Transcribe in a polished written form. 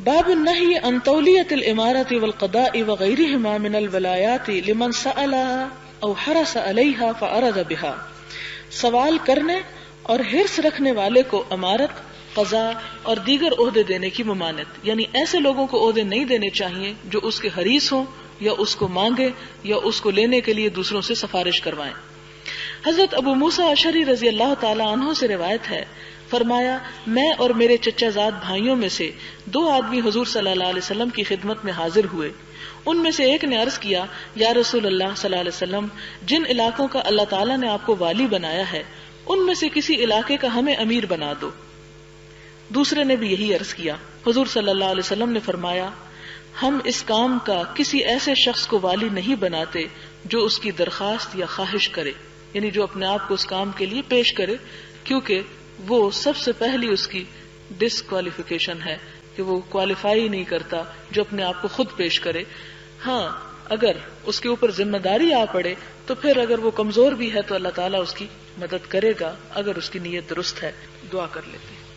باب النہی عن تولیۃ الامارۃ والقضاء وغیرہما من الولایات لمن سألها او حرص علیہا فعرض بها، سوال کرنے اور حرص رکھنے والے کو امارت، قضاء اور دیگر عہدے دینے کی ممانعت، یعنی ایسے لوگوں کو عہدے نہیں دینے چاہیے جو اس کے حریص ہوں یا اس کو مانگے یا اس کو لینے کے لیے دوسروں سے سفارش کروائیں۔ حضرت ابو موسیٰ اشعری رضی اللہ تعالی عنہ سے روایت ہے، فرمایا میں اور میرے چچا زاد بھائیوں میں سے 2 آدمی حضور صلی اللہ علیہ وسلم کی خدمت میں حاضر ہوئے۔ ان میں سے ایک نے عرض کیا، یا رسول اللہ صلی اللہ علیہ وسلم، جن علاقوں کا اللہ تعالیٰ نے آپ کو والی بنایا ہے ان میں سے کسی علاقے کا ہمیں امیر بنا دو۔ دوسرے نے بھی یہی عرض کیا۔ حضور صلی اللہ علیہ وسلم نے فرمایا، ہم اس کام کا کسی ایسے شخص کو والی نہیں بناتے جو اس کی درخواست یا خواہش کرے، یعنی جو اپنے آپ کو اس کام کے لیے پیش کرے، کیونکہ وہ سب سے پہلی اس کی ڈسکوالیفیکیشن ہے کہ وہ کوالیفائی نہیں کرتا جو اپنے آپ کو خود پیش کرے۔ ہاں اگر اس کے اوپر ذمہ داری آ پڑے تو پھر اگر وہ کمزور بھی ہے تو اللہ تعالیٰ اس کی مدد کرے گا اگر اس کی نیت درست ہے۔ دعا کر لیتے ہیں۔